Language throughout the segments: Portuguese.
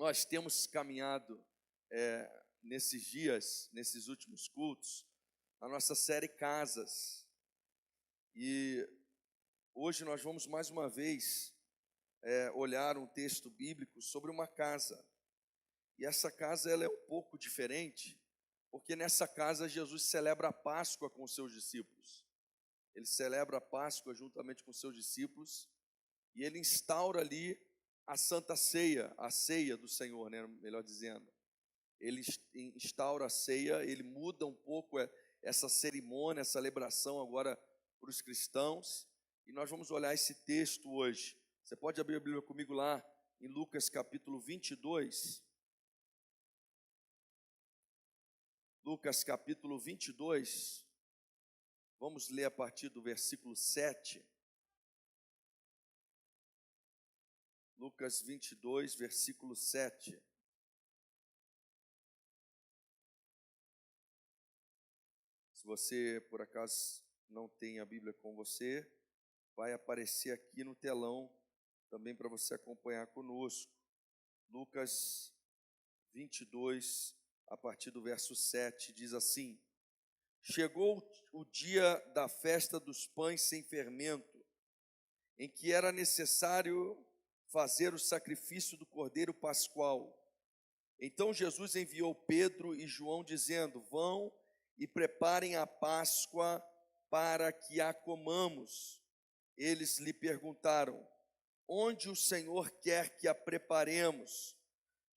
Nós temos caminhado nesses dias, nesses últimos cultos, a nossa série Casas. E hoje nós vamos mais uma vez olhar um texto bíblico sobre uma casa. E essa casa ela é um pouco diferente, porque nessa casa Jesus celebra a Páscoa com os seus discípulos. Ele celebra a Páscoa juntamente com os seus discípulos e ele instaura ali a Santa Ceia, a ceia do Senhor, né, melhor dizendo. Ele instaura a ceia, ele muda um pouco essa cerimônia, essa celebração agora para os cristãos. E nós vamos olhar esse texto hoje. Você pode abrir a Bíblia comigo lá em Lucas capítulo 22. Lucas capítulo 22. Vamos ler a partir do versículo 7. Lucas 22, versículo 7. Se você, por acaso, não tem a Bíblia com você, vai aparecer aqui no telão também para você acompanhar conosco. Lucas 22, a partir do verso 7, diz assim: Chegou o dia da festa dos pães sem fermento, em que era necessário fazer o sacrifício do cordeiro pascual. Então Jesus enviou Pedro e João, dizendo: Vão e preparem a Páscoa para que a comamos. Eles lhe perguntaram: Onde o Senhor quer que a preparemos?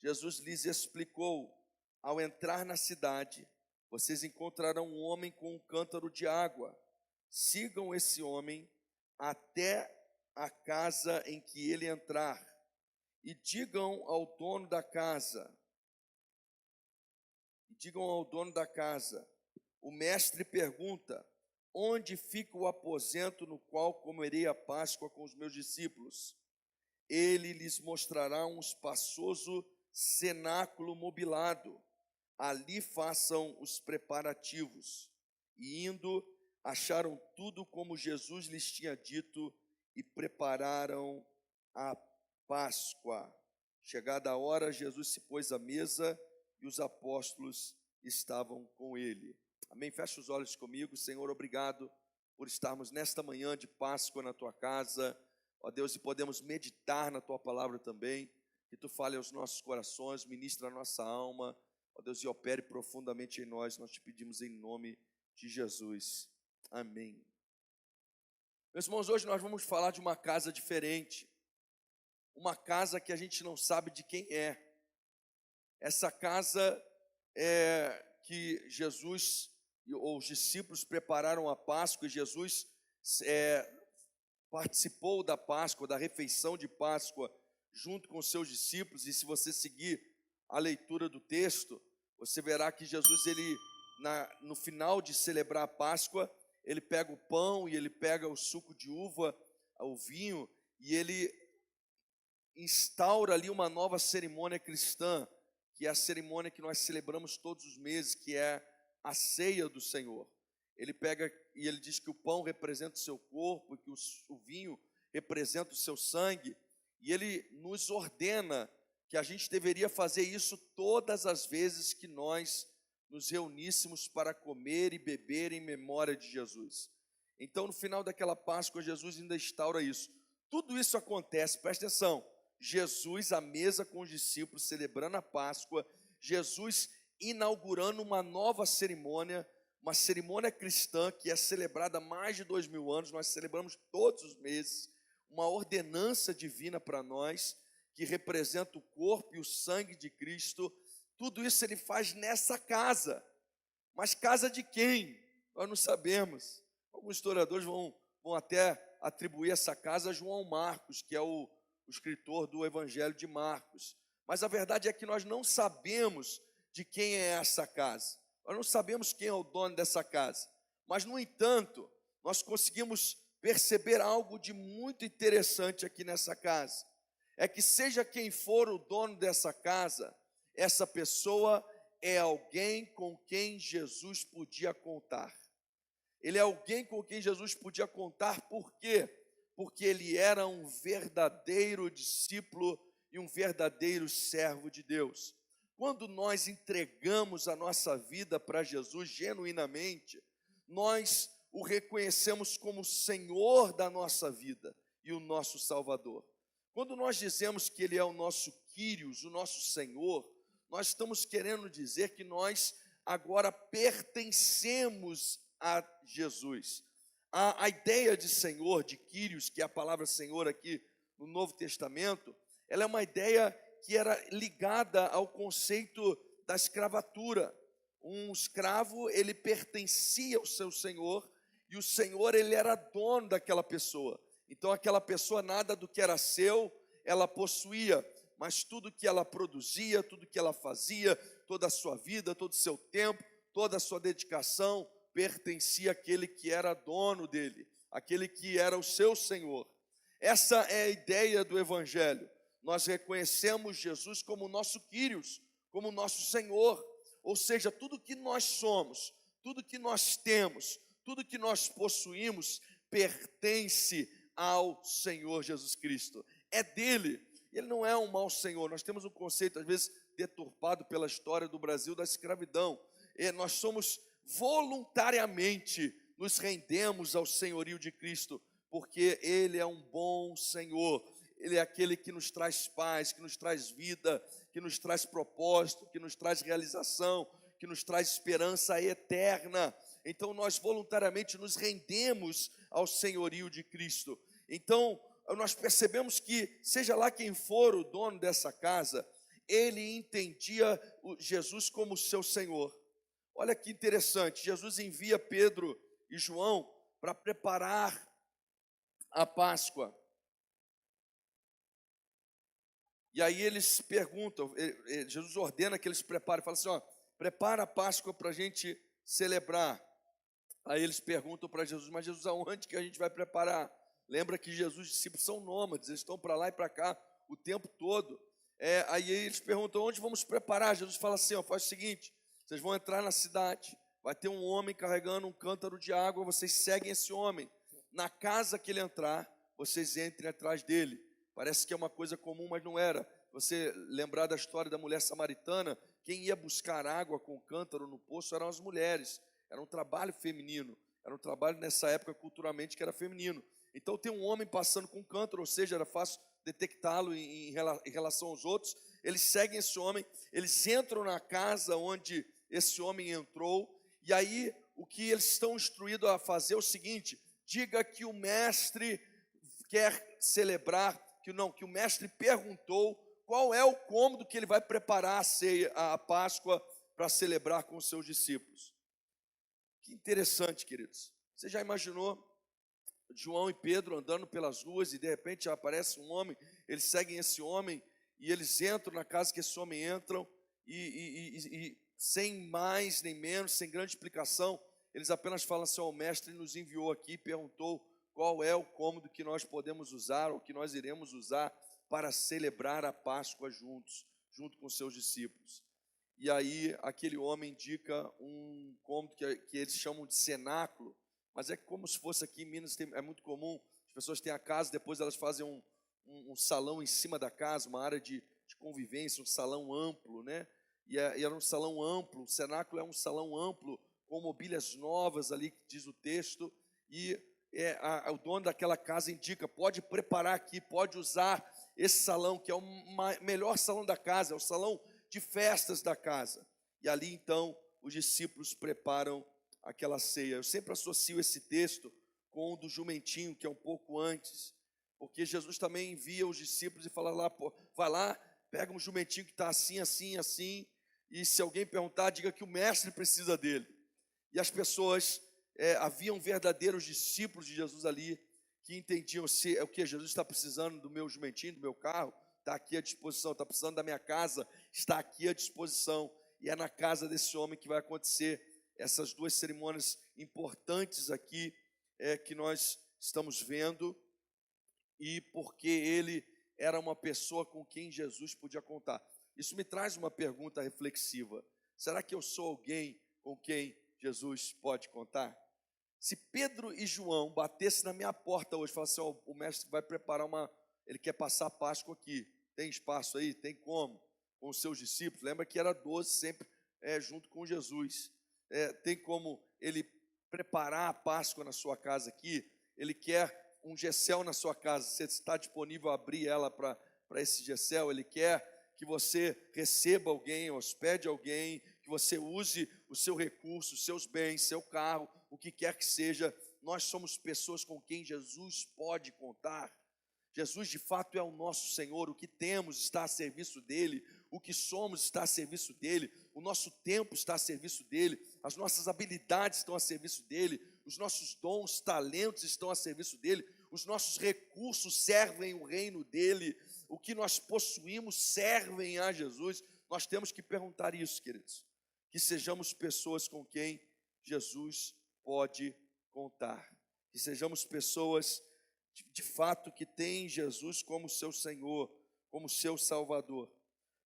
Jesus lhes explicou: Ao entrar na cidade, vocês encontrarão um homem com um cântaro de água. Sigam esse homem até a casa em que ele entrar, e digam ao dono da casa, o mestre pergunta: onde fica o aposento no qual comerei a Páscoa com os meus discípulos? Ele lhes mostrará um espaçoso cenáculo mobilado. Ali façam os preparativos. E indo, acharam tudo como Jesus lhes tinha dito e prepararam a Páscoa. Chegada a hora, Jesus se pôs à mesa e os apóstolos estavam com ele. Amém? Fecha os olhos comigo. Senhor, obrigado por estarmos nesta manhã de Páscoa na tua casa. Ó Deus, e podemos meditar na tua palavra também. Que tu fale aos nossos corações, ministra a nossa alma. Ó Deus, e opere profundamente em nós. Nós te pedimos em nome de Jesus. Amém. Meus irmãos, hoje nós vamos falar de uma casa diferente. Uma casa que a gente não sabe de quem é. Essa casa que Jesus ou os discípulos prepararam a Páscoa, e Jesus participou da Páscoa, da refeição de Páscoa, junto com os seus discípulos. E se você seguir a leitura do texto, você verá que Jesus, no final de celebrar a Páscoa, ele pega o pão e ele pega o suco de uva, o vinho, e ele instaura ali uma nova cerimônia cristã, que é a cerimônia que nós celebramos todos os meses, que é a ceia do Senhor. Ele pega e ele diz que o pão representa o seu corpo, que o vinho representa o seu sangue, e ele nos ordena que a gente deveria fazer isso todas as vezes que nós nos reuníssemos para comer e beber em memória de Jesus. Então, no final daquela Páscoa, Jesus ainda instaura isso. Tudo isso acontece, presta atenção, Jesus à mesa com os discípulos, celebrando a Páscoa, Jesus inaugurando uma nova cerimônia, uma cerimônia cristã que é celebrada há mais de 2000 anos, nós celebramos todos os meses, uma ordenança divina para nós, que representa o corpo e o sangue de Cristo. Tudo isso ele faz nessa casa. Mas casa de quem? Nós não sabemos. Alguns historiadores vão até atribuir essa casa a João Marcos, que é o escritor do Evangelho de Marcos. Mas a verdade é que nós não sabemos de quem é essa casa. Nós não sabemos quem é o dono dessa casa. Mas, no entanto, nós conseguimos perceber algo de muito interessante aqui nessa casa. É que seja quem for o dono dessa casa, essa pessoa é alguém com quem Jesus podia contar. Ele é alguém com quem Jesus podia contar, por quê? Porque ele era um verdadeiro discípulo e um verdadeiro servo de Deus. Quando nós entregamos a nossa vida para Jesus genuinamente, nós o reconhecemos como Senhor da nossa vida e o nosso Salvador. Quando nós dizemos que Ele é o nosso Quírios, o nosso Senhor, nós estamos querendo dizer que nós agora pertencemos a Jesus. A ideia de Senhor, de Quírios, que é a palavra Senhor aqui no Novo Testamento, ela é uma ideia que era ligada ao conceito da escravatura. Um escravo, ele pertencia ao seu senhor, e o senhor, ele era dono daquela pessoa. Então aquela pessoa, nada do que era seu, ela possuía, mas tudo que ela produzia, tudo que ela fazia, toda a sua vida, todo o seu tempo, toda a sua dedicação, pertencia àquele que era dono dele, aquele que era o seu senhor. Essa é a ideia do Evangelho. Nós reconhecemos Jesus como nosso Quírios, como nosso Senhor, ou seja, tudo que nós somos, tudo que nós temos, tudo que nós possuímos, pertence ao Senhor Jesus Cristo, é dele. Ele não é um mau Senhor. Nós temos um conceito, às vezes, deturpado pela história do Brasil, da escravidão. Nós somos voluntariamente, nos rendemos ao senhorio de Cristo, porque Ele é um bom Senhor. Ele é aquele que nos traz paz, que nos traz vida, que nos traz propósito, que nos traz realização, que nos traz esperança eterna. Então nós voluntariamente nos rendemos ao senhorio de Cristo. Então nós percebemos que, seja lá quem for o dono dessa casa, ele entendia Jesus como seu Senhor. Olha que interessante, Jesus envia Pedro e João para preparar a Páscoa. E aí eles perguntam, Jesus ordena que eles preparem, fala assim, ó, prepara a Páscoa para a gente celebrar. Aí eles perguntam para Jesus, mas Jesus, aonde que a gente vai preparar? Lembra que Jesus, os discípulos são nômades, eles estão para lá e para cá o tempo todo. Aí eles perguntam, onde vamos preparar? Jesus fala assim, ó, faz o seguinte, vocês vão entrar na cidade, vai ter um homem carregando um cântaro de água, vocês seguem esse homem. Na casa que ele entrar, vocês entrem atrás dele. Parece que é uma coisa comum, mas não era. Você lembrar da história da mulher samaritana, quem ia buscar água com o cântaro no poço eram as mulheres. Era um trabalho feminino, era um trabalho nessa época culturalmente que era feminino. Então tem um homem passando com um cântaro, ou seja, era fácil detectá-lo em relação aos outros. Eles seguem esse homem, eles entram na casa onde esse homem entrou, e aí o que eles estão instruídos a fazer é o seguinte: diga que o mestre quer celebrar, que o mestre perguntou qual é o cômodo que ele vai preparar a ceia, a Páscoa, para celebrar com os seus discípulos. Que interessante, queridos. Você já imaginou João e Pedro andando pelas ruas e de repente aparece um homem, eles seguem esse homem e eles entram na casa que esse homem entra e sem mais nem menos, sem grande explicação, eles apenas falam assim, o mestre nos enviou aqui e perguntou qual é o cômodo que nós podemos usar ou que nós iremos usar para celebrar a Páscoa junto com seus discípulos. E aí aquele homem indica um cômodo que eles chamam de cenáculo, mas é como se fosse aqui em Minas, é muito comum, as pessoas têm a casa, depois elas fazem um salão em cima da casa, uma área de convivência, um salão amplo, né? E era um salão amplo, o cenáculo é um salão amplo, com mobílias novas ali, diz o texto, e o dono daquela casa indica, pode preparar aqui, pode usar esse salão, que é o melhor salão da casa, é o salão de festas da casa. E ali então os discípulos preparam aquela ceia. Eu sempre associo esse texto com o do jumentinho, que é um pouco antes, porque Jesus também envia os discípulos e fala lá, vai lá, pega um jumentinho que está assim, assim, assim, e se alguém perguntar, diga que o mestre precisa dele. E as pessoas, haviam verdadeiros discípulos de Jesus ali, que entendiam se o que Jesus está precisando do meu jumentinho, do meu carro, está aqui à disposição, está precisando da minha casa, está aqui à disposição, e é na casa desse homem que vai acontecer essas duas cerimônias importantes aqui, que nós estamos vendo, e porque ele era uma pessoa com quem Jesus podia contar. Isso me traz uma pergunta reflexiva: será que eu sou alguém com quem Jesus pode contar? Se Pedro e João batessem na minha porta hoje e falassem, o mestre vai preparar ele quer passar a Páscoa aqui, Tem espaço aí? Tem como? Com os seus discípulos. Lembra que era 12 sempre junto com Jesus. Tem como ele preparar a Páscoa na sua casa aqui? Ele quer um gessel na sua casa. Você está disponível a abrir ela para esse gessel? Ele quer que você receba alguém, hospede alguém, que você use o seu recurso, os seus bens, seu carro, o que quer que seja. Nós somos pessoas com quem Jesus pode contar. Jesus de fato é o nosso Senhor. O que temos está a serviço dele, o que somos está a serviço dele, o nosso tempo está a serviço dele, as nossas habilidades estão a serviço dele, os nossos dons, talentos estão a serviço dele, os nossos recursos servem o reino dele, o que nós possuímos servem a Jesus. Nós temos que perguntar isso, queridos, que sejamos pessoas com quem Jesus pode contar, que sejamos pessoas de fato que têm Jesus como seu Senhor, como seu Salvador.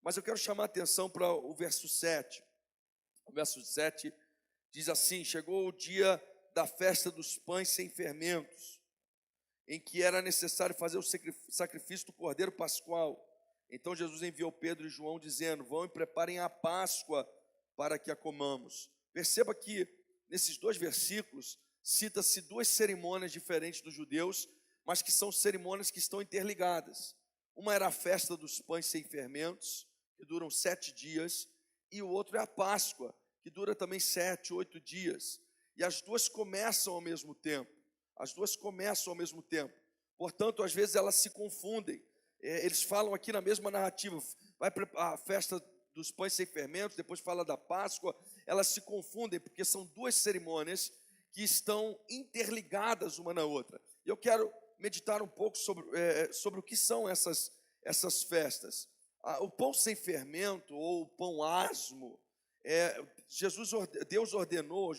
Mas eu quero chamar a atenção para o verso 7. O verso 7 diz assim: chegou o dia da festa dos pães sem fermentos, em que era necessário fazer o sacrifício do cordeiro pascual. Então Jesus enviou Pedro e João dizendo: vão e preparem a Páscoa para que a comamos. Perceba que nesses dois versículos cita-se duas cerimônias diferentes dos judeus, mas que são cerimônias que estão interligadas. Uma era a festa dos pães sem fermentos, que duram 7 dias, e o outro é a Páscoa, que dura também 7, 8 dias. E as duas começam ao mesmo tempo. As duas começam ao mesmo tempo. Portanto, às vezes elas se confundem. Eles falam aqui na mesma narrativa. Vai a festa dos pães sem fermentos, depois fala da Páscoa. Elas se confundem porque são duas cerimônias que estão interligadas uma na outra. Eu quero meditar um pouco sobre o que são essas festas. O pão sem fermento ou o pão asmo, Deus ordenou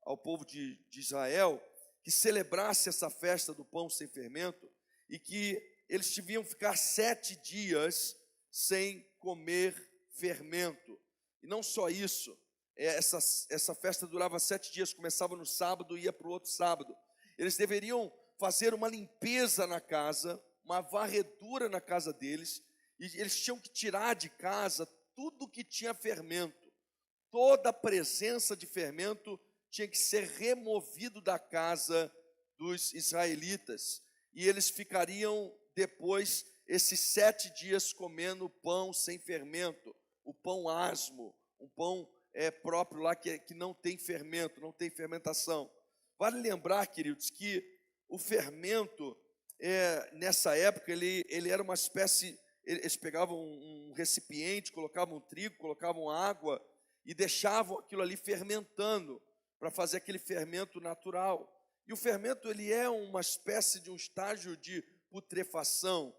ao povo de Israel que celebrasse essa festa do pão sem fermento e que eles deviam ficar 7 dias sem comer fermento. E não só isso, essa festa durava 7 dias, começava no sábado e ia para o outro sábado. Eles deveriam fazer uma limpeza na casa, uma varredura na casa deles, e eles tinham que tirar de casa tudo que tinha fermento. Toda a presença de fermento tinha que ser removido da casa dos israelitas. E eles ficariam depois esses 7 dias comendo pão sem fermento, o pão asmo, um pão próprio lá que não tem fermento, não tem fermentação. Vale lembrar, queridos, que o fermento, nessa época, ele era uma espécie. Eles pegavam um recipiente, colocavam trigo, colocavam água e deixavam aquilo ali fermentando para fazer aquele fermento natural. E o fermento ele é uma espécie de um estágio de putrefação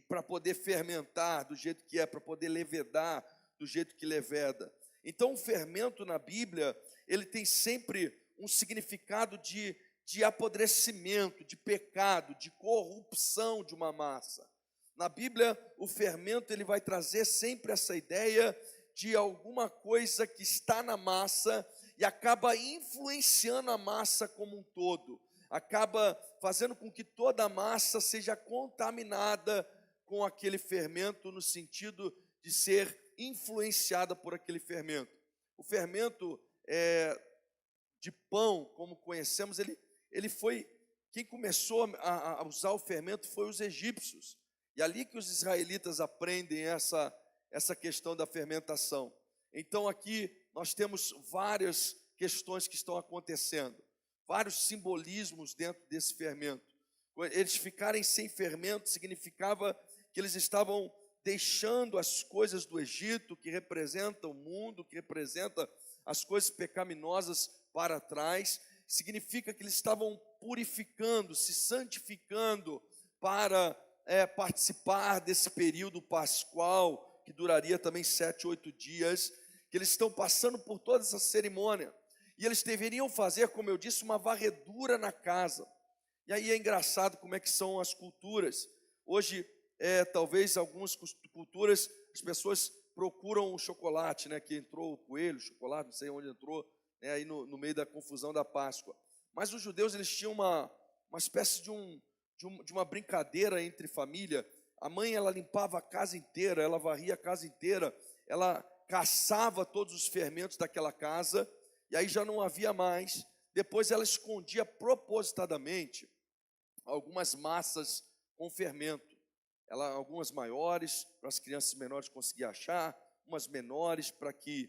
para poder fermentar do jeito que para poder levedar do jeito que leveda. Então o fermento na Bíblia ele tem sempre um significado de apodrecimento, de pecado, de corrupção de uma massa. Na Bíblia, o fermento ele vai trazer sempre essa ideia de alguma coisa que está na massa e acaba influenciando a massa como um todo, acaba fazendo com que toda a massa seja contaminada com aquele fermento, no sentido de ser influenciada por aquele fermento. O fermento de pão, como conhecemos, ele foi, quem começou a usar o fermento foi os egípcios. E ali que os israelitas aprendem essa questão da fermentação. Então aqui nós temos várias questões que estão acontecendo, vários simbolismos dentro desse fermento. Eles ficarem sem fermento significava que eles estavam deixando as coisas do Egito, que representa o mundo, que representa as coisas pecaminosas para trás. Significa que eles estavam purificando, se santificando para participar desse período pascual, que duraria também 7, 8 dias, que eles estão passando por toda essa cerimônia, e eles deveriam fazer, como eu disse, uma varredura na casa. E aí é engraçado como é que são as culturas. Hoje, talvez algumas culturas, as pessoas procuram o chocolate, né, que entrou o coelho, o chocolate, não sei onde entrou, né, aí no meio da confusão da Páscoa. Mas os judeus, eles tinham uma espécie de uma brincadeira entre família. A mãe, ela limpava a casa inteira, ela varria a casa inteira, ela caçava todos os fermentos daquela casa, e aí já não havia mais. Depois ela escondia propositadamente algumas massas com fermento. Algumas maiores, para as crianças menores conseguir achar, umas menores para que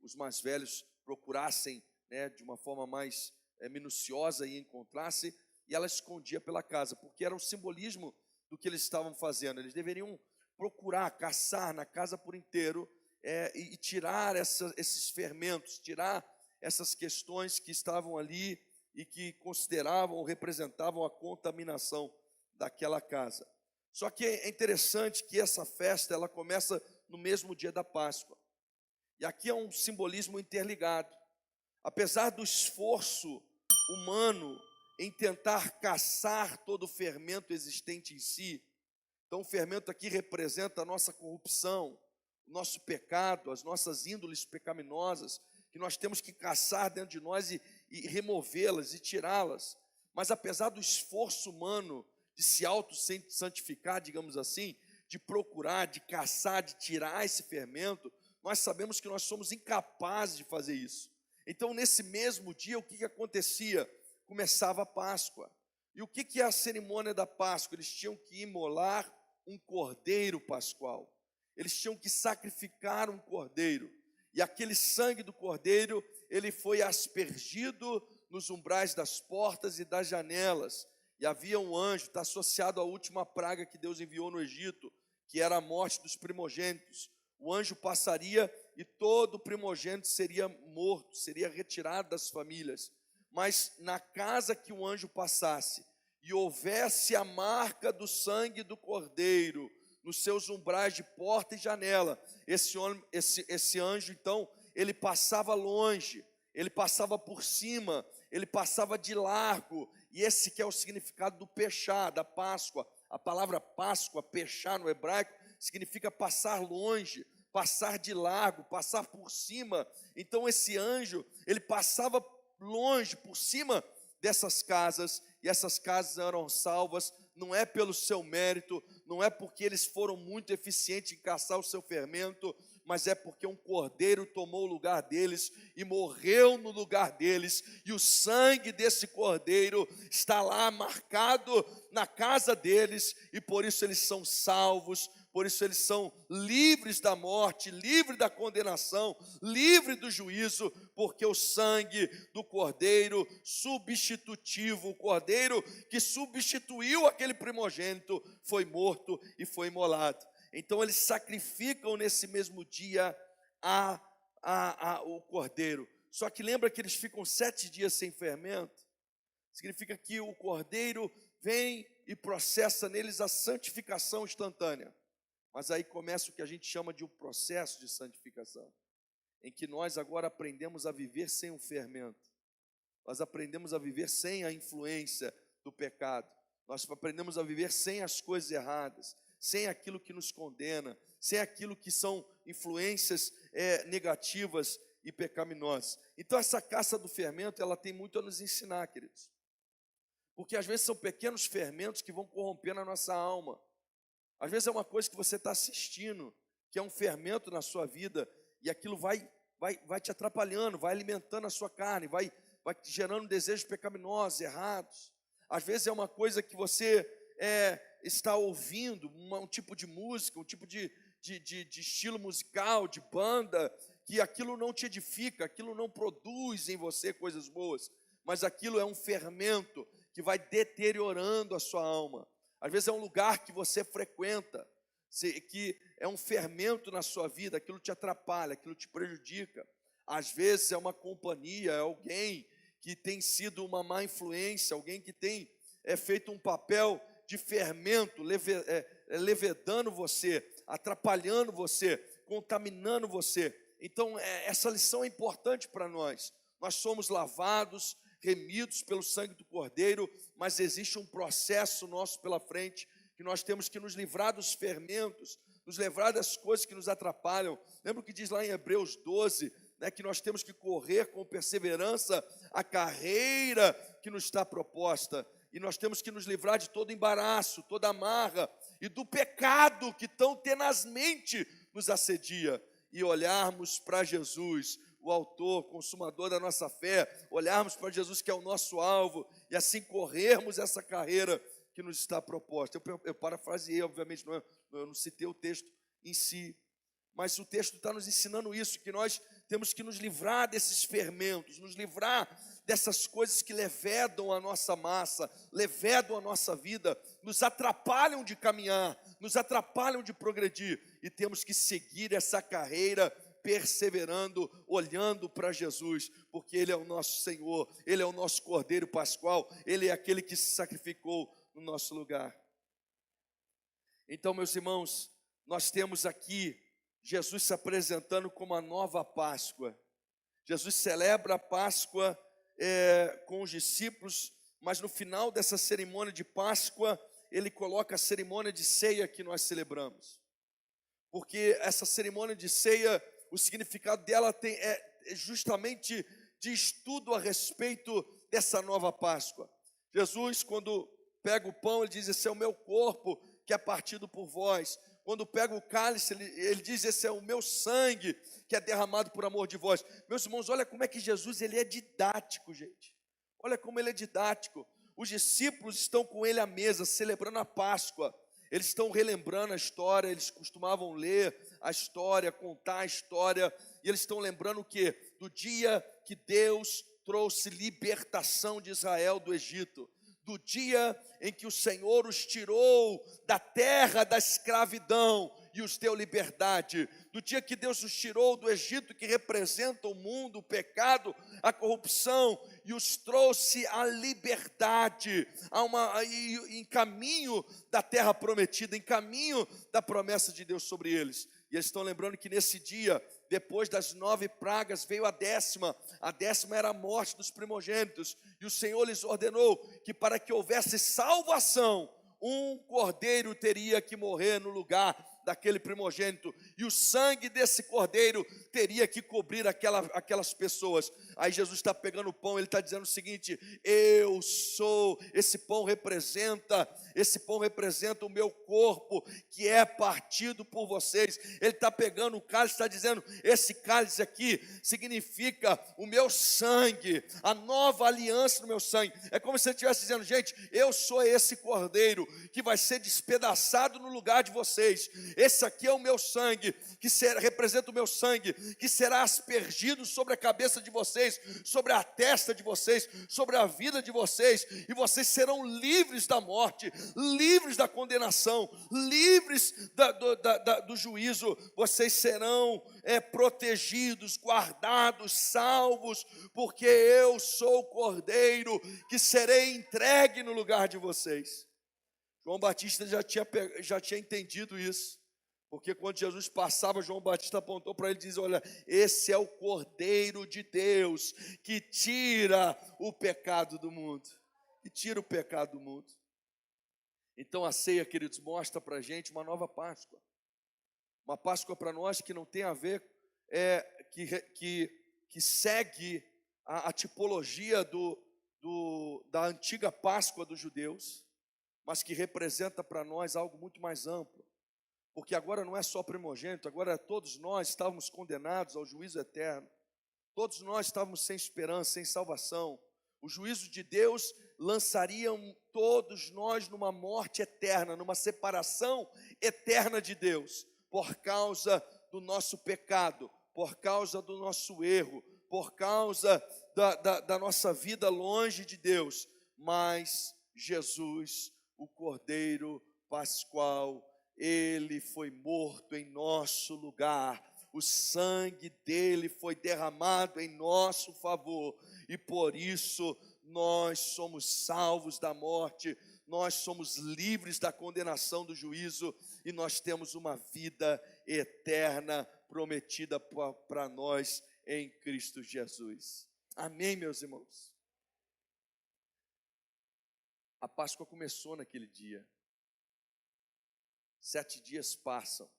os mais velhos procurassem, né, de uma forma mais minuciosa e encontrassem, e ela escondia pela casa, porque era o simbolismo do que eles estavam fazendo. Eles deveriam procurar, caçar na casa por inteiro e tirar esses fermentos, tirar essas questões que estavam ali e que consideravam ou representavam a contaminação daquela casa. Só que é interessante que essa festa ela começa no mesmo dia da Páscoa. E aqui é um simbolismo interligado. Apesar do esforço humano em tentar caçar todo o fermento existente em si, então o fermento aqui representa a nossa corrupção, o nosso pecado, as nossas índoles pecaminosas, que nós temos que caçar dentro de nós e removê-las e tirá-las. Mas apesar do esforço humano de se auto-santificar, digamos assim, de procurar, de caçar, de tirar esse fermento, nós sabemos que nós somos incapazes de fazer isso. Então, nesse mesmo dia, o que acontecia? Começava a Páscoa. E o que é a cerimônia da Páscoa? Eles tinham que imolar um cordeiro pascual. Eles tinham que sacrificar um cordeiro. E aquele sangue do cordeiro, ele foi aspergido nos umbrais das portas e das janelas. E havia um anjo, está associado à última praga que Deus enviou no Egito, que era a morte dos primogênitos. O anjo passaria e todo primogênito seria morto, seria retirado das famílias. Mas na casa que o anjo passasse e houvesse a marca do sangue do cordeiro nos seus umbrais de porta e janela, esse anjo, então, ele passava longe, ele passava por cima, ele passava de largo. E esse que é o significado do pechá, da Páscoa. A palavra Páscoa, pechá no hebraico, significa passar longe, passar de largo, passar por cima. Então esse anjo, ele passava longe, por cima dessas casas, e essas casas eram salvas, não é pelo seu mérito, não é porque eles foram muito eficientes em caçar o seu fermento, mas é porque um cordeiro tomou o lugar deles e morreu no lugar deles, e o sangue desse cordeiro está lá marcado na casa deles, e por isso eles são salvos, por isso eles são livres da morte, livres da condenação, livres do juízo, porque o sangue do cordeiro substitutivo, o cordeiro que substituiu aquele primogênito, foi morto e foi imolado. Então eles sacrificam nesse mesmo dia o cordeiro. Só que lembra que eles ficam 7 dias sem fermento? Significa que o cordeiro vem e processa neles a santificação instantânea. Mas aí começa o que a gente chama de um processo de santificação, em que nós agora aprendemos a viver sem o fermento. Nós aprendemos a viver sem a influência do pecado. Nós aprendemos a viver sem as coisas erradas, sem aquilo que nos condena, sem aquilo que são influências negativas e pecaminosas. Então essa caça do fermento, ela tem muito a nos ensinar, queridos. Porque às vezes são pequenos fermentos que vão corromper a nossa alma. Às vezes é uma coisa que você está assistindo, que é um fermento na sua vida, e aquilo vai te atrapalhando, vai alimentando a sua carne, vai gerando desejos pecaminosos, errados. Às vezes é uma coisa que você está ouvindo, um tipo de música, um tipo de estilo musical, de banda, que aquilo não te edifica, aquilo não produz em você coisas boas, mas aquilo é um fermento que vai deteriorando a sua alma. Às vezes é um lugar que você frequenta, que é um fermento na sua vida, aquilo te atrapalha, aquilo te prejudica. Às vezes é uma companhia, é alguém que tem sido uma má influência, alguém que tem feito um papel de fermento, levedando você, atrapalhando você, contaminando você. Então essa lição é importante para nós. Nós somos lavados, remidos pelo sangue do Cordeiro, mas existe um processo nosso pela frente, que nós temos que nos livrar dos fermentos, nos livrar das coisas que nos atrapalham. Lembra o que diz lá em Hebreus 12, que nós temos que correr com perseverança a carreira que nos está proposta, e nós temos que nos livrar de todo embaraço, toda amarra, e do pecado que tão tenazmente nos assedia, e olharmos para Jesus, o autor, consumador da nossa fé, olharmos para Jesus que é o nosso alvo, e assim corrermos essa carreira que nos está proposta. Eu parafraseei, obviamente, eu não citei o texto em si, mas o texto está nos ensinando isso, que nós temos que nos livrar desses fermentos, nos livrar dessas coisas que levedam a nossa massa, levedam a nossa vida, nos atrapalham de caminhar, nos atrapalham de progredir, e temos que seguir essa carreira perseverando, olhando para Jesus, porque Ele é o nosso Senhor, Ele é o nosso Cordeiro Pascual, Ele é aquele que se sacrificou no nosso lugar. Então, meus irmãos, nós temos aqui Jesus se apresentando como a nova Páscoa. Jesus celebra a Páscoa com os discípulos, mas no final dessa cerimônia de Páscoa, Ele coloca a cerimônia de ceia que nós celebramos. Porque essa cerimônia de ceia, o significado dela justamente diz tudo a respeito dessa nova Páscoa. Jesus, quando pega o pão, Ele diz: esse é o meu corpo que é partido por vós. Quando pega o cálice, ele diz: esse é o meu sangue que é derramado por amor de vós. Meus irmãos, olha como é que Jesus ele é didático, gente. Olha como Ele é didático. Os discípulos estão com Ele à mesa, celebrando a Páscoa. Eles estão relembrando a história, eles costumavam ler a história, contar a história, e eles estão lembrando o quê? Do dia que Deus trouxe libertação de Israel do Egito, do dia em que o Senhor os tirou da terra da escravidão e os deu liberdade, do dia que Deus os tirou do Egito, que representa o mundo, o pecado, a corrupção, e os trouxe à liberdade, em caminho da terra prometida, em caminho da promessa de Deus sobre eles. E eles estão lembrando que nesse dia, depois das 9 pragas, veio a 10ª. A 10ª era a morte dos primogênitos. E o Senhor lhes ordenou que para que houvesse salvação, um cordeiro teria que morrer no lugar daquele primogênito, e o sangue desse cordeiro teria que cobrir aquelas pessoas. Aí Jesus está pegando o pão, Ele está dizendo o seguinte: eu sou, esse pão representa o meu corpo, que é partido por vocês. Ele está pegando o cálice, está dizendo: esse cálice aqui significa o meu sangue, a nova aliança no meu sangue. É como se Ele estivesse dizendo: gente, eu sou esse cordeiro que vai ser despedaçado no lugar de vocês. Esse aqui é o meu sangue, representa o meu sangue, que será aspergido sobre a cabeça de vocês, sobre a testa de vocês, sobre a vida de vocês, e vocês serão livres da morte, livres da condenação, livres do juízo. Vocês serão protegidos, guardados, salvos, porque eu sou o cordeiro que serei entregue no lugar de vocês. João Batista já tinha entendido isso, porque quando Jesus passava, João Batista apontou para ele e disse: olha, esse é o Cordeiro de Deus que tira o pecado do mundo, que tira o pecado do mundo. Então a ceia, queridos, mostra para a gente uma nova Páscoa, uma Páscoa para nós que não tem a ver, que segue a tipologia da antiga Páscoa dos judeus, mas que representa para nós algo muito mais amplo, porque agora não é só primogênito, agora todos nós estávamos condenados ao juízo eterno, todos nós estávamos sem esperança, sem salvação. O juízo de Deus lançaria todos nós numa morte eterna, numa separação eterna de Deus, por causa do nosso pecado, por causa do nosso erro, por causa da nossa vida longe de Deus. Mas Jesus, o Cordeiro Pascual, Ele foi morto em nosso lugar, o sangue dele foi derramado em nosso favor, e por isso nós somos salvos da morte, nós somos livres da condenação do juízo, e nós temos uma vida eterna prometida para nós em Cristo Jesus. Amém, meus irmãos? A Páscoa começou naquele dia. 7 dias passam.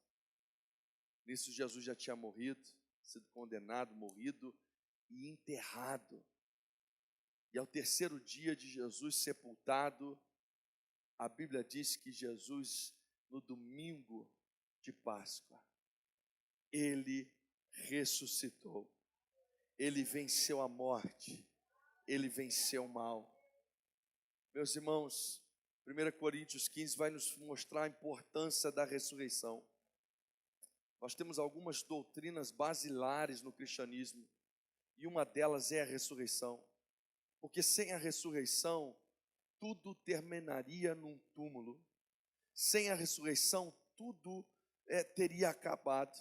Nisso Jesus já tinha morrido, sido condenado, morrido e enterrado. E ao 3º dia de Jesus sepultado, a Bíblia diz que Jesus, no domingo de Páscoa, ele ressuscitou. Ele venceu a morte, ele venceu o mal. Meus irmãos, 1 Coríntios 15 vai nos mostrar a importância da ressurreição. Nós temos algumas doutrinas basilares no cristianismo, e uma delas é a ressurreição. Porque sem a ressurreição, tudo terminaria num túmulo. Sem a ressurreição, tudo teria acabado.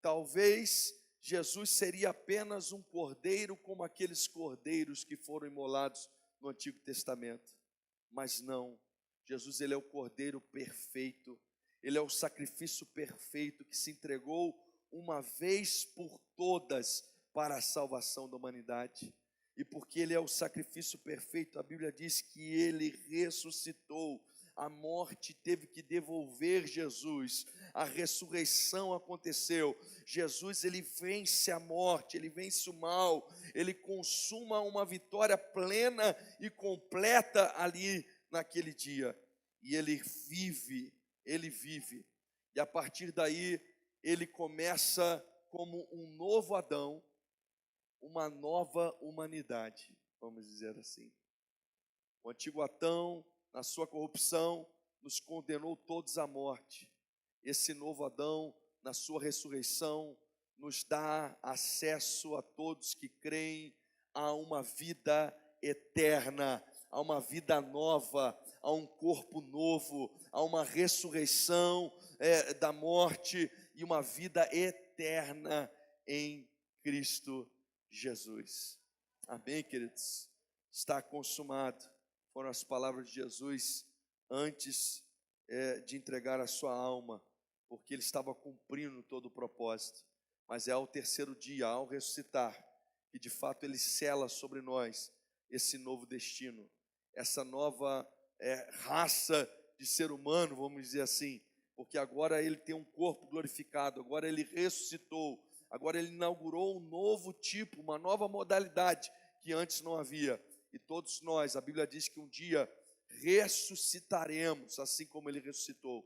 Talvez Jesus seria apenas um cordeiro, como aqueles cordeiros que foram imolados no Antigo Testamento. Mas não, Jesus, ele é o cordeiro perfeito, ele é o sacrifício perfeito que se entregou uma vez por todas para a salvação da humanidade. E porque ele é o sacrifício perfeito, a Bíblia diz que ele ressuscitou. A morte teve que devolver Jesus, a ressurreição aconteceu. Jesus, ele vence a morte, ele vence o mal, ele consuma uma vitória plena e completa ali naquele dia. E ele vive. E a partir daí, ele começa como um novo Adão, uma nova humanidade, vamos dizer assim. O antigo Adão, na sua corrupção, nos condenou todos à morte. Esse novo Adão, na sua ressurreição, nos dá acesso a todos que creem a uma vida eterna, a uma vida nova, a um corpo novo, a uma ressurreição da morte e uma vida eterna em Cristo Jesus. Amém, queridos? Está consumado. Foram as palavras de Jesus antes de entregar a sua alma, porque ele estava cumprindo todo o propósito. Mas é ao terceiro dia, ao ressuscitar, que de fato ele sela sobre nós esse novo destino, essa nova raça de ser humano, vamos dizer assim, porque agora ele tem um corpo glorificado, agora ele ressuscitou, agora ele inaugurou um novo tipo, uma nova modalidade que antes não havia. E todos nós, a Bíblia diz que um dia ressuscitaremos, assim como ele ressuscitou.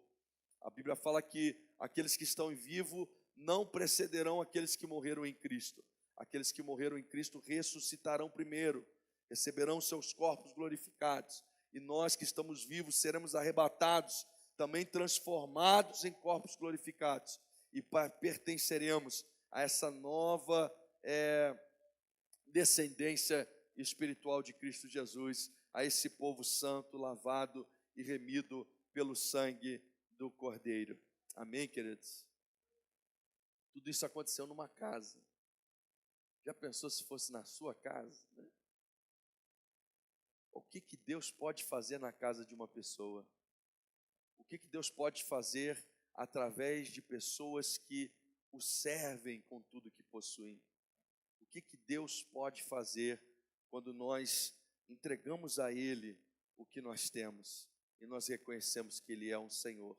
A Bíblia fala que aqueles que estão vivos não precederão aqueles que morreram em Cristo. Aqueles que morreram em Cristo ressuscitarão primeiro, receberão seus corpos glorificados. E nós que estamos vivos seremos arrebatados, também transformados em corpos glorificados. E pertenceremos a essa nova descendência espiritual de Cristo Jesus, a esse povo santo, lavado e remido pelo sangue do Cordeiro. Amém, queridos? Tudo isso aconteceu numa casa. Já pensou se fosse na sua casa, né? O que Deus pode fazer na casa de uma pessoa? O que Deus pode fazer através de pessoas que o servem com tudo que possuem? O que Deus pode fazer quando nós entregamos a Ele o que nós temos e nós reconhecemos que Ele é um Senhor?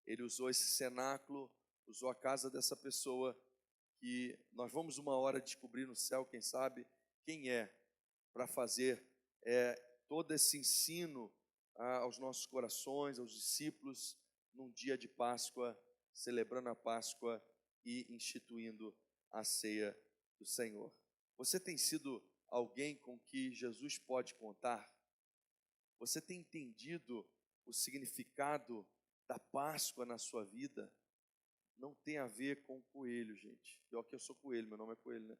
Ele usou esse cenáculo, usou a casa dessa pessoa, que nós vamos uma hora descobrir no céu, quem sabe, quem é, para fazer todo esse ensino aos nossos corações, aos discípulos, num dia de Páscoa, celebrando a Páscoa e instituindo a ceia do Senhor. Você tem sido alguém com que Jesus pode contar? Você tem entendido o significado da Páscoa na sua vida? Não tem a ver com coelho, gente. Pior que eu sou coelho, meu nome é coelho, né?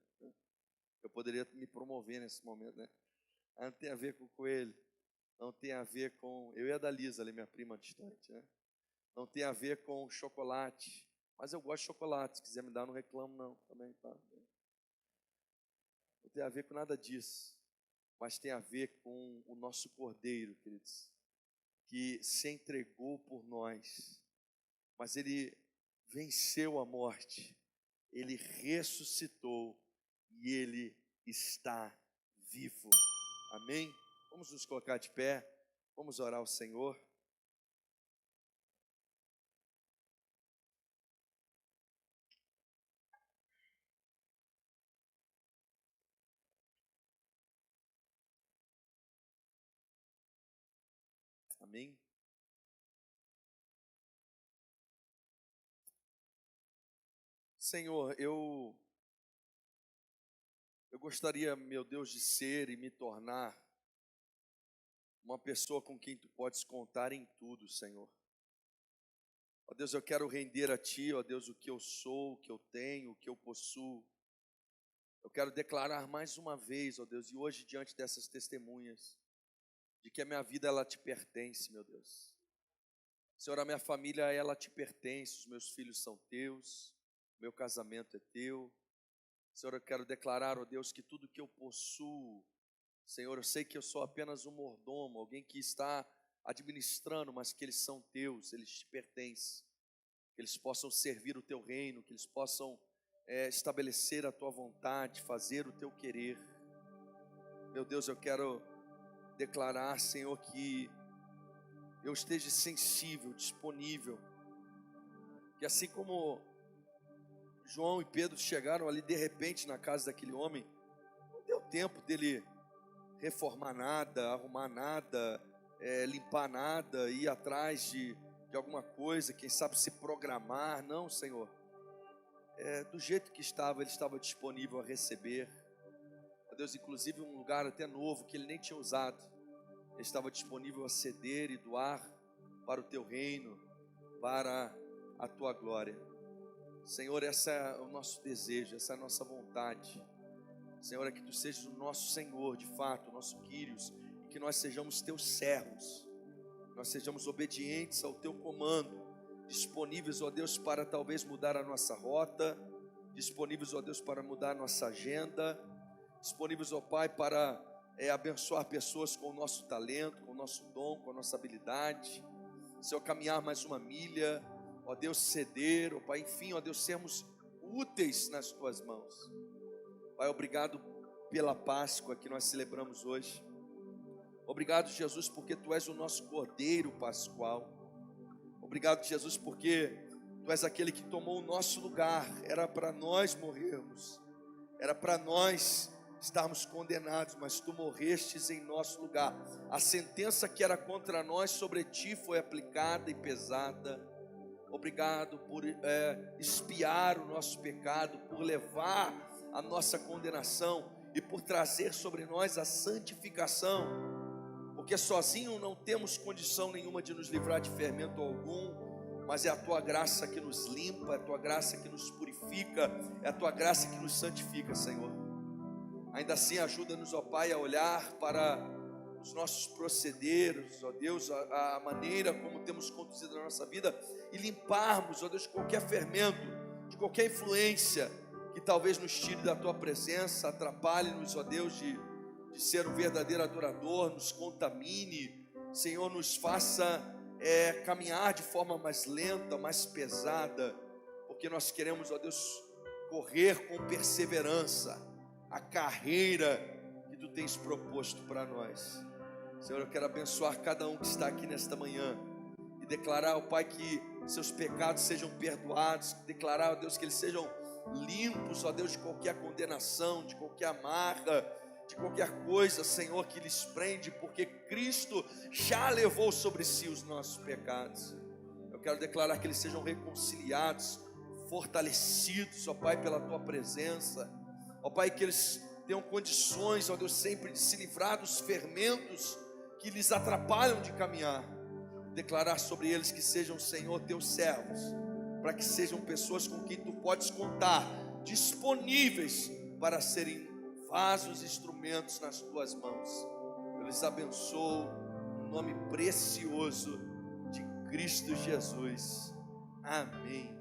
Eu poderia me promover nesse momento, né? Não tem a ver com coelho. Não tem a ver com... Eu e a Dalisa, ali, minha prima distante, né? Não tem a ver com chocolate. Mas eu gosto de chocolate. Se quiser me dar, não reclamo, não. Também, tá? Não tem a ver com nada disso. Mas tem a ver com o nosso Cordeiro, queridos, que se entregou por nós. Mas ele venceu a morte. Ele ressuscitou e ele está vivo. Amém? Vamos nos colocar de pé. Vamos orar ao Senhor. Amém? Senhor, eu gostaria, meu Deus, de ser e me tornar uma pessoa com quem Tu podes contar em tudo, Senhor. Ó Deus, eu quero render a Ti, ó Deus, o que eu sou, o que eu tenho, o que eu possuo. Eu quero declarar mais uma vez, ó Deus, e hoje diante dessas testemunhas, de que a minha vida, ela Te pertence, meu Deus. Senhor, a minha família, ela Te pertence, os meus filhos são Teus, meu casamento é Teu. Senhor, eu quero declarar, ó Deus, que tudo que eu possuo, Senhor, eu sei que eu sou apenas um mordomo, alguém que está administrando, mas que eles são Teus, eles Te pertencem. Que eles possam servir o Teu reino, que eles possam estabelecer a Tua vontade, fazer o Teu querer. Meu Deus, eu quero declarar, Senhor, que eu esteja sensível, disponível, que assim como João e Pedro chegaram ali de repente na casa daquele homem, não deu tempo dele reformar nada, arrumar nada, limpar nada, ir atrás de alguma coisa, quem sabe se programar. Não, Senhor, do jeito que estava, ele estava disponível a receber. Ó Deus, inclusive um lugar até novo que ele nem tinha usado, ele estava disponível a ceder e doar para o Teu reino, para a Tua glória. Senhor, esse é o nosso desejo, essa é a nossa vontade. Senhor, é que Tu sejas o nosso Senhor, de fato, o nosso Quírios, e que nós sejamos Teus servos, nós sejamos obedientes ao Teu comando, disponíveis, ó Deus, para talvez mudar a nossa rota, disponíveis, ó Deus, para mudar a nossa agenda, disponíveis, ó Pai, para abençoar pessoas com o nosso talento, com o nosso dom, com a nossa habilidade. Senhor, caminhar mais uma milha, ó Deus, ceder, ó Pai, enfim, ó Deus, sermos úteis nas Tuas mãos. Pai, obrigado pela Páscoa que nós celebramos hoje. Obrigado, Jesus, porque Tu és o nosso Cordeiro Pascual. Obrigado, Jesus, porque Tu és aquele que tomou o nosso lugar. Era para nós morrermos, era para nós estarmos condenados, mas Tu morrestes em nosso lugar. A sentença que era contra nós sobre Ti foi aplicada e pesada. Obrigado por expiar o nosso pecado, por levar a nossa condenação e por trazer sobre nós a santificação, porque sozinho não temos condição nenhuma de nos livrar de fermento algum, mas é a Tua graça que nos limpa, é a Tua graça que nos purifica, é a Tua graça que nos santifica, Senhor. Ainda assim, ajuda-nos, ó Pai, a olhar para os nossos procederos, ó Deus, a maneira como temos conduzido a nossa vida, e limparmos, ó Deus, de qualquer fermento, de qualquer influência que talvez nos tire da Tua presença, atrapalhe-nos, ó Deus, de ser um verdadeiro adorador, nos contamine, Senhor, nos faça caminhar de forma mais lenta, mais pesada, porque nós queremos, ó Deus, correr com perseverança a carreira que Tu tens proposto para nós. Senhor, eu quero abençoar cada um que está aqui nesta manhã e declarar, ó Pai, que seus pecados sejam perdoados, declarar, ó Deus, que eles sejam limpos, ó Deus, de qualquer condenação, de qualquer amarra, de qualquer coisa, Senhor, que lhes prende, porque Cristo já levou sobre si os nossos pecados. Eu quero declarar que eles sejam reconciliados, fortalecidos, ó Pai, pela Tua presença, ó Pai, que eles tenham condições, ó Deus, sempre de se livrar dos fermentos que lhes atrapalham de caminhar. Declarar sobre eles que sejam, Senhor, Teus servos, para que sejam pessoas com quem Tu podes contar, disponíveis para serem vasos, instrumentos nas Tuas mãos. Eu lhes abençoo no nome precioso de Cristo Jesus. Amém.